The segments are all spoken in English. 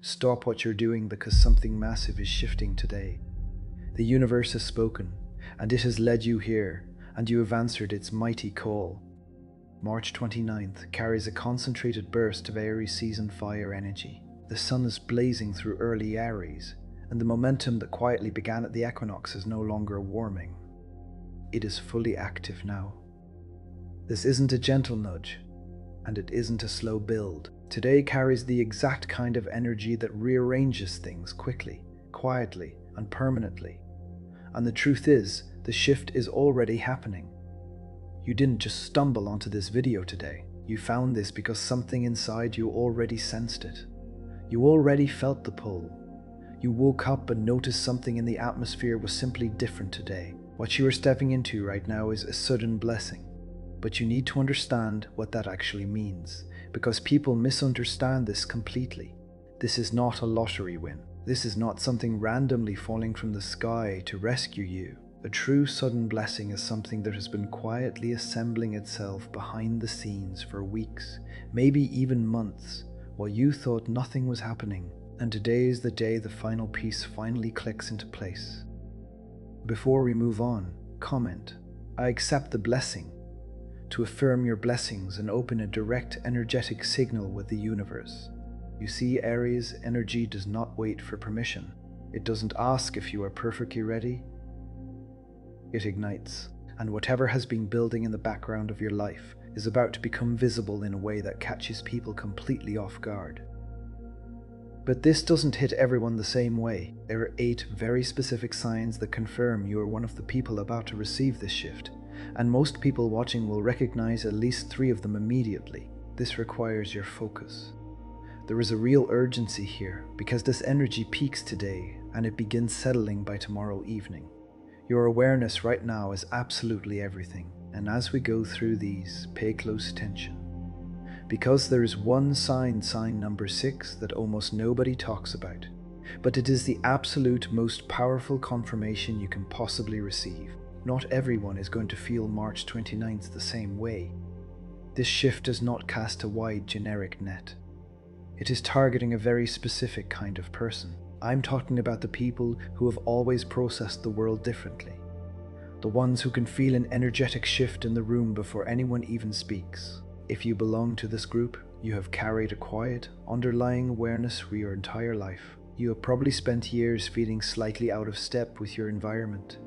Stop what you're doing because something massive is shifting today. The universe has spoken, and it has led you here, and you have answered its mighty call. March 29th carries a concentrated burst of Aries season fire energy. The sun is blazing through early Aries, and the momentum that quietly began at the equinox is no longer warming. It is fully active now. This isn't a gentle nudge, and it isn't a slow build. Today carries the exact kind of energy that rearranges things quickly, quietly, and permanently. And the truth is, the shift is already happening. You didn't just stumble onto this video today. You found this because something inside you already sensed it. You already felt the pull. You woke up and noticed something in the atmosphere was simply different today. What you are stepping into right now is a sudden blessing. But you need to understand what that actually means, because people misunderstand this completely. This is not a lottery win. This is not something randomly falling from the sky to rescue you. A true sudden blessing is something that has been quietly assembling itself behind the scenes for weeks, maybe even months, while you thought nothing was happening. And today is the day the final piece finally clicks into place. Before we move on, comment, "I accept the blessing," to affirm your blessings and open a direct energetic signal with the universe. You see, Aries energy does not wait for permission. It doesn't ask if you are perfectly ready. It ignites, and whatever has been building in the background of your life is about to become visible in a way that catches people completely off guard. But this doesn't hit everyone the same way. There are 8 very specific signs that confirm you are one of the people about to receive this shift, and most people watching will recognize at least 3 of them immediately. This requires your focus. There is a real urgency here, because this energy peaks today and it begins settling by tomorrow evening. Your awareness right now is absolutely everything, and as we go through these, pay close attention. Because there is one sign number 6, that almost nobody talks about, but it is the absolute most powerful confirmation you can possibly receive. Not everyone is going to feel March 29th the same way. This shift does not cast a wide generic net. It is targeting a very specific kind of person. I'm talking about the people who have always processed the world differently. The ones who can feel an energetic shift in the room before anyone even speaks. If you belong to this group, you have carried a quiet, underlying awareness for your entire life. You have probably spent years feeling slightly out of step with your environment.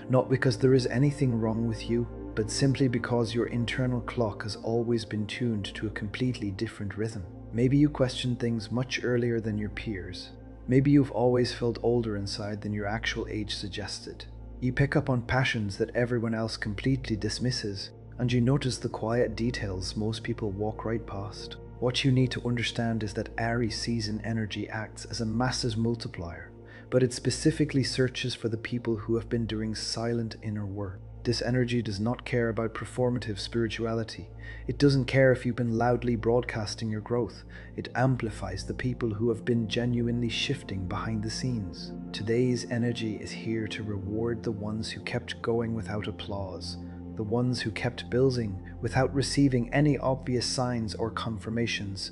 Not because there is anything wrong with you, but simply because your internal clock has always been tuned to a completely different rhythm. Maybe you question things much earlier than your peers. Maybe you've always felt older inside than your actual age suggested. You pick up on passions that everyone else completely dismisses, and you notice the quiet details most people walk right past. What you need to understand is that Aries season energy acts as a massive multiplier, but it specifically searches for the people who have been doing silent inner work. This energy does not care about performative spirituality. It doesn't care if you've been loudly broadcasting your growth. It amplifies the people who have been genuinely shifting behind the scenes. Today's energy is here to reward the ones who kept going without applause, the ones who kept building without receiving any obvious signs or confirmations,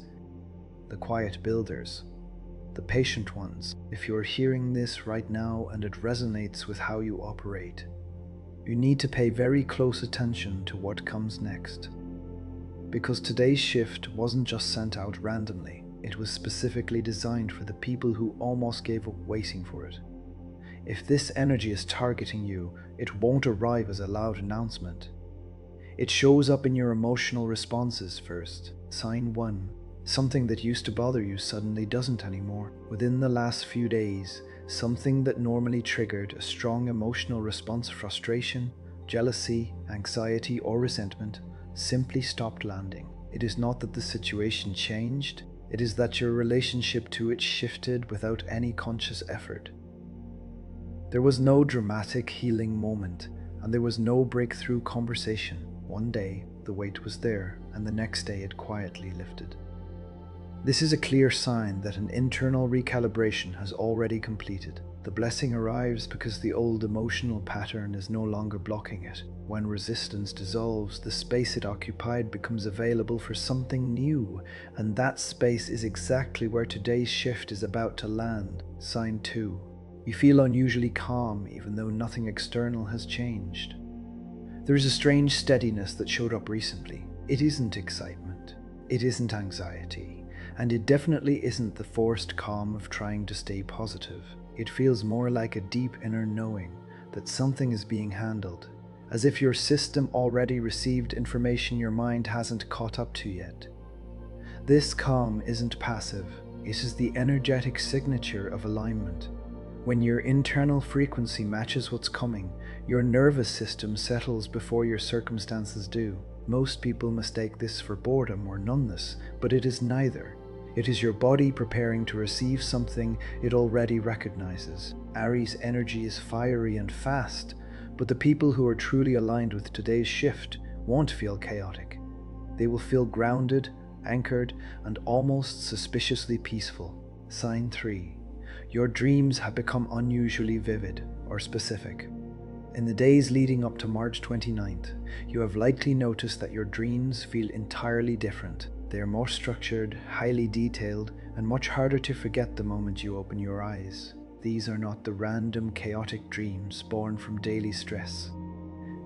the quiet builders, the patient ones. If you're hearing this right now and it resonates with how you operate, you need to pay very close attention to what comes next. Because today's shift wasn't just sent out randomly, it was specifically designed for the people who almost gave up waiting for it. If this energy is targeting you, it won't arrive as a loud announcement. It shows up in your emotional responses first. Sign 1. Something that used to bother you suddenly doesn't anymore. Within the last few days, something that normally triggered a strong emotional response, frustration, jealousy, anxiety, or resentment, simply stopped landing. It is not that the situation changed, it is that your relationship to it shifted without any conscious effort. There was no dramatic healing moment, and there was no breakthrough conversation. One day, the weight was there, and the next day it quietly lifted. This is a clear sign that an internal recalibration has already completed. The blessing arrives because the old emotional pattern is no longer blocking it. When resistance dissolves, the space it occupied becomes available for something new, and that space is exactly where today's shift is about to land. Sign 2. You feel unusually calm even though nothing external has changed. There is a strange steadiness that showed up recently. It isn't excitement, it isn't anxiety, and it definitely isn't the forced calm of trying to stay positive. It feels more like a deep inner knowing that something is being handled, as if your system already received information your mind hasn't caught up to yet. This calm isn't passive, it is the energetic signature of alignment. When your internal frequency matches what's coming, your nervous system settles before your circumstances do. Most people mistake this for boredom or numbness, but it is neither. It is your body preparing to receive something it already recognizes. Aries energy is fiery and fast, but the people who are truly aligned with today's shift won't feel chaotic. They will feel grounded, anchored, and almost suspiciously peaceful. Sign 3. Your dreams have become unusually vivid or specific. In the days leading up to March 29th, you have likely noticed that your dreams feel entirely different. They are more structured, highly detailed, and much harder to forget the moment you open your eyes. These are not the random, chaotic dreams born from daily stress.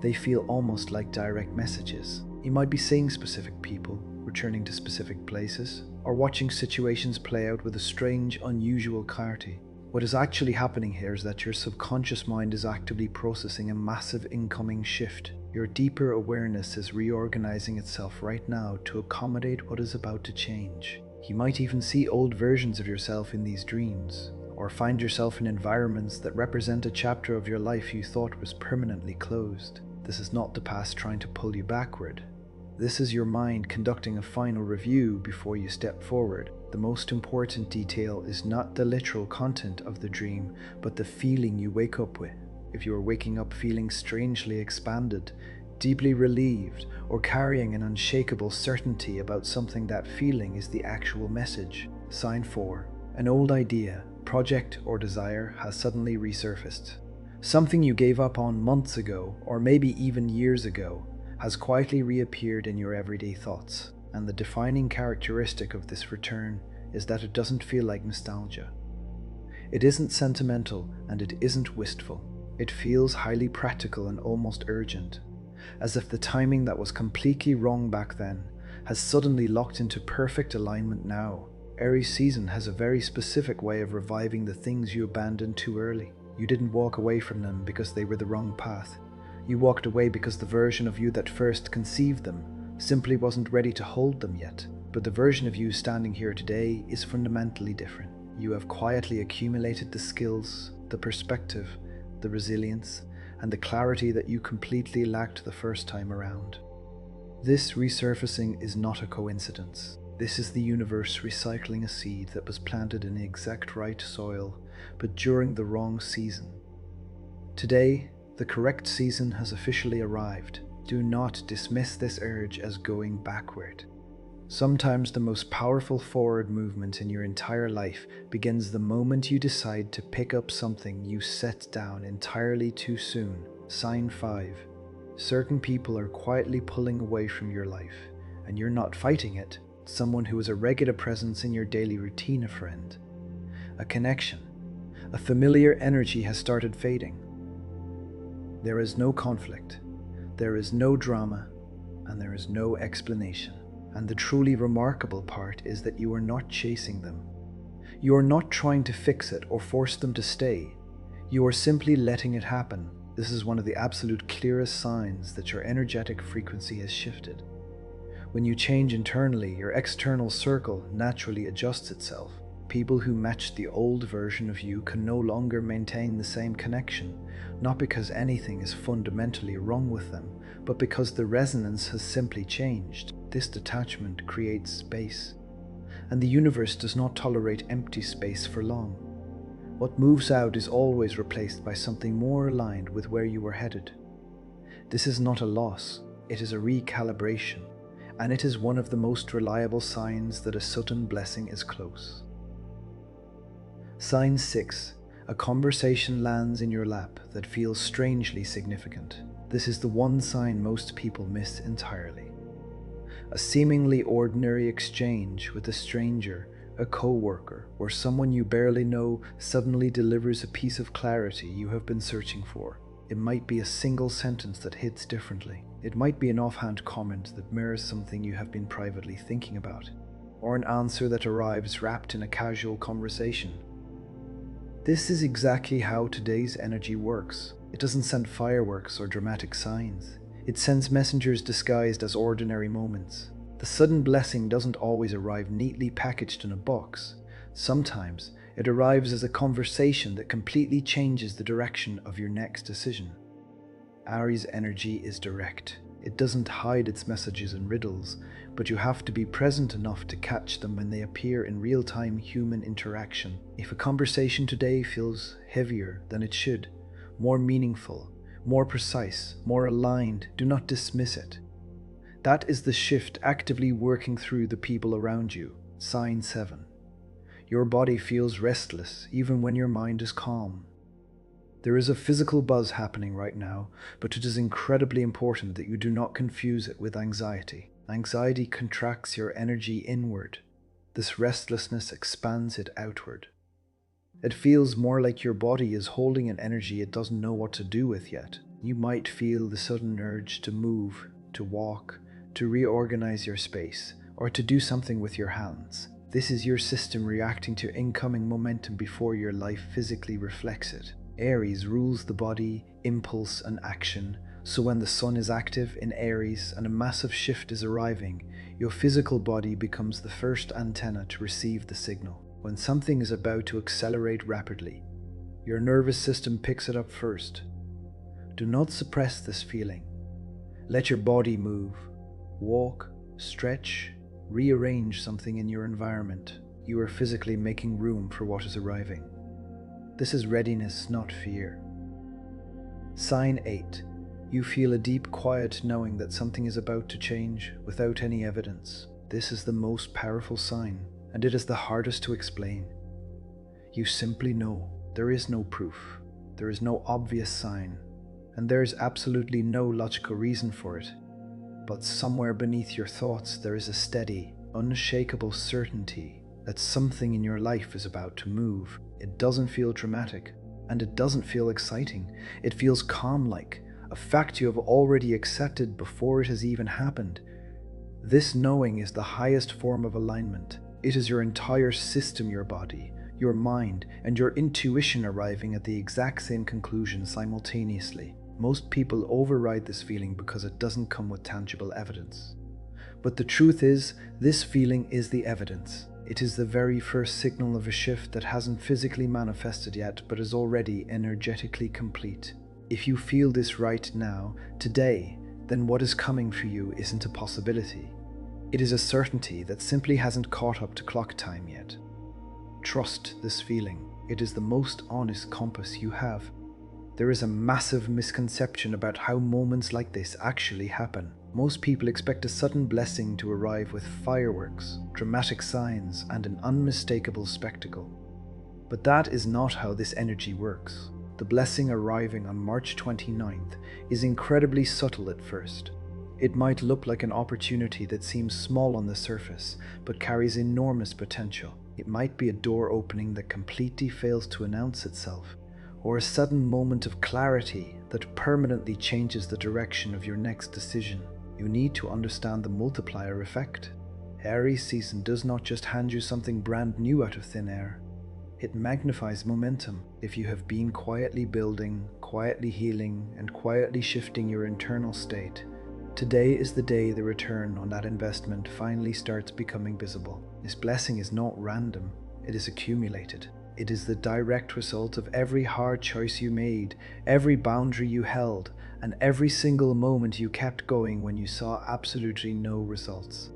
They feel almost like direct messages. You might be seeing specific people, returning to specific places, or watching situations play out with a strange, unusual clarity. What is actually happening here is that your subconscious mind is actively processing a massive incoming shift. Your deeper awareness is reorganizing itself right now to accommodate what is about to change. You might even see old versions of yourself in these dreams, or find yourself in environments that represent a chapter of your life you thought was permanently closed. This is not the past trying to pull you backward. This is your mind conducting a final review before you step forward. The most important detail is not the literal content of the dream, but the feeling you wake up with. If you are waking up feeling strangely expanded, deeply relieved, or carrying an unshakable certainty about something, that feeling is the actual message. Sign 4. An old idea, project, or desire has suddenly resurfaced. Something you gave up on months ago, or maybe even years ago, has quietly reappeared in your everyday thoughts. And the defining characteristic of this return is that it doesn't feel like nostalgia. It isn't sentimental, and it isn't wistful. It feels highly practical and almost urgent, as if the timing that was completely wrong back then has suddenly locked into perfect alignment now. Aries season has a very specific way of reviving the things you abandoned too early. You didn't walk away from them because they were the wrong path. You walked away because the version of you that first conceived them simply wasn't ready to hold them yet. But the version of you standing here today is fundamentally different. You have quietly accumulated the skills, the perspective, the resilience, and the clarity that you completely lacked the first time around. This resurfacing is not a coincidence. This is the universe recycling a seed that was planted in the exact right soil, but during the wrong season. Today, the correct season has officially arrived. Do not dismiss this urge as going backward. Sometimes the most powerful forward movement in your entire life begins the moment you decide to pick up something you set down entirely too soon. Sign 5. Certain people are quietly pulling away from your life, and you're not fighting it. Someone who is a regular presence in your daily routine, a friend, a connection, a familiar energy has started fading. There is no conflict, there is no drama, and there is no explanation. And the truly remarkable part is that you are not chasing them. You are not trying to fix it or force them to stay. You are simply letting it happen. This is one of the absolute clearest signs that your energetic frequency has shifted. When you change internally, your external circle naturally adjusts itself. People who match the old version of you can no longer maintain the same connection, not because anything is fundamentally wrong with them, but because the resonance has simply changed. This detachment creates space, and the universe does not tolerate empty space for long. What moves out is always replaced by something more aligned with where you were headed. This is not a loss, it is a recalibration, and it is one of the most reliable signs that a sudden blessing is close. Sign 6. A conversation lands in your lap that feels strangely significant. This is the one sign most people miss entirely. A seemingly ordinary exchange with a stranger, a co-worker, or someone you barely know suddenly delivers a piece of clarity you have been searching for. It might be a single sentence that hits differently. It might be an offhand comment that mirrors something you have been privately thinking about, or an answer that arrives wrapped in a casual conversation. This is exactly how today's energy works. It doesn't send fireworks or dramatic signs. It sends messengers disguised as ordinary moments. The sudden blessing doesn't always arrive neatly packaged in a box. Sometimes it arrives as a conversation that completely changes the direction of your next decision. Aries energy is direct. It doesn't hide its messages in riddles, but you have to be present enough to catch them when they appear in real-time human interaction. If a conversation today feels heavier than it should, more meaningful, more precise, more aligned, do not dismiss it. That is the shift actively working through the people around you. Sign 7. Your body feels restless even when your mind is calm. There is a physical buzz happening right now, but it is incredibly important that you do not confuse it with anxiety. Anxiety contracts your energy inward. This restlessness expands it outward. It feels more like your body is holding an energy it doesn't know what to do with yet. You might feel the sudden urge to move, to walk, to reorganize your space, or to do something with your hands. This is your system reacting to incoming momentum before your life physically reflects it. Aries rules the body, impulse, and action, so when the sun is active in Aries and a massive shift is arriving, your physical body becomes the first antenna to receive the signal. When something is about to accelerate rapidly, your nervous system picks it up first. Do not suppress this feeling. Let your body move. Walk, stretch, rearrange something in your environment. You are physically making room for what is arriving. This is readiness, not fear. Sign 8. You feel a deep quiet knowing that something is about to change without any evidence. This is the most powerful sign, and it is the hardest to explain. You simply know. There is no proof. There is no obvious sign, and there is absolutely no logical reason for it. But somewhere beneath your thoughts there is a steady, unshakable certainty that something in your life is about to move. It doesn't feel dramatic, and it doesn't feel exciting. It feels calm-like, a fact you have already accepted before it has even happened. This knowing is the highest form of alignment. It is your entire system, your body, your mind, and your intuition arriving at the exact same conclusion simultaneously. Most people override this feeling because it doesn't come with tangible evidence. But the truth is, this feeling is the evidence. It is the very first signal of a shift that hasn't physically manifested yet, but is already energetically complete. If you feel this right now, today, then what is coming for you isn't a possibility. It is a certainty that simply hasn't caught up to clock time yet. Trust this feeling. It is the most honest compass you have. There is a massive misconception about how moments like this actually happen. Most people expect a sudden blessing to arrive with fireworks, dramatic signs, and an unmistakable spectacle. But that is not how this energy works. The blessing arriving on March 29th is incredibly subtle at first. It might look like an opportunity that seems small on the surface, but carries enormous potential. It might be a door opening that completely fails to announce itself, or a sudden moment of clarity that permanently changes the direction of your next decision. You need to understand the multiplier effect. Aries season does not just hand you something brand new out of thin air. It magnifies momentum. If you have been quietly building, quietly healing, and quietly shifting your internal state, today is the day the return on that investment finally starts becoming visible. This blessing is not random, it is accumulated. It is the direct result of every hard choice you made, every boundary you held, and every single moment you kept going when you saw absolutely no results.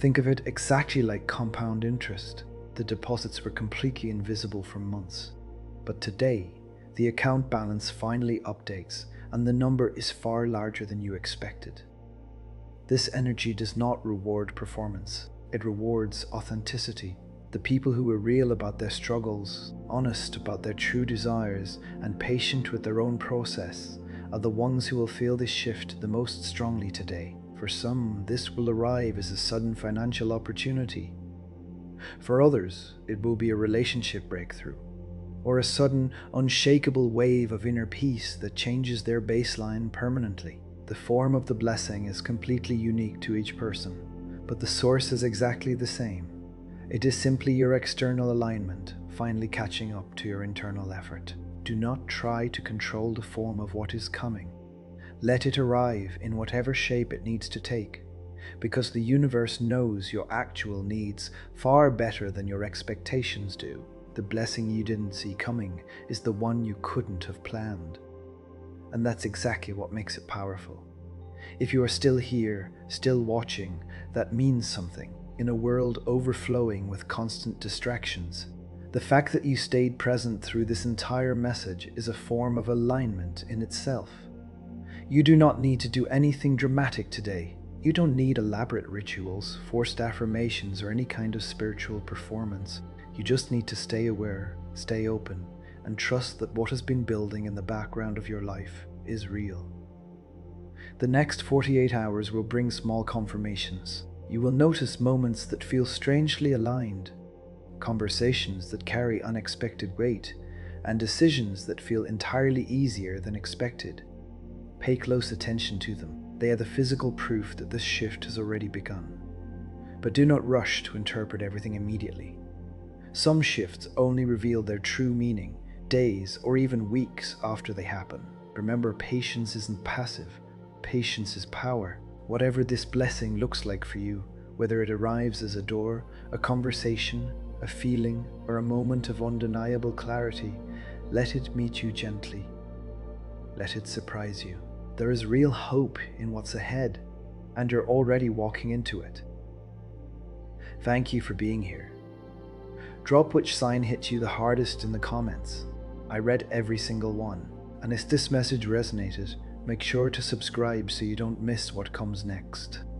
Think of it exactly like compound interest. The deposits were completely invisible for months. But today, the account balance finally updates, and the number is far larger than you expected. This energy does not reward performance, it rewards authenticity. The people who are real about their struggles, honest about their true desires, and patient with their own process are the ones who will feel this shift the most strongly today. For some, this will arrive as a sudden financial opportunity. For others, it will be a relationship breakthrough, or a sudden, unshakable wave of inner peace that changes their baseline permanently. The form of the blessing is completely unique to each person, but the source is exactly the same. It is simply your external alignment finally catching up to your internal effort. Do not try to control the form of what is coming. Let it arrive in whatever shape it needs to take, because the universe knows your actual needs far better than your expectations do. The blessing you didn't see coming is the one you couldn't have planned. And that's exactly what makes it powerful. If you are still here, still watching, that means something. In a world overflowing with constant distractions, the fact that you stayed present through this entire message is a form of alignment in itself. You do not need to do anything dramatic today. You don't need elaborate rituals, forced affirmations, or any kind of spiritual performance. You just need to stay aware, stay open, and trust that what has been building in the background of your life is real. The next 48 hours will bring small confirmations. You will notice moments that feel strangely aligned, conversations that carry unexpected weight, and decisions that feel entirely easier than expected. Pay close attention to them. They are the physical proof that this shift has already begun. But do not rush to interpret everything immediately. Some shifts only reveal their true meaning days or even weeks after they happen. Remember, patience isn't passive. Patience is power. Whatever this blessing looks like for you, whether it arrives as a door, a conversation, a feeling, or a moment of undeniable clarity, let it meet you gently. Let it surprise you. There is real hope in what's ahead, and you're already walking into it. Thank you for being here. Drop which sign hit you the hardest in the comments. I read every single one, and if this message resonated, make sure to subscribe so you don't miss what comes next.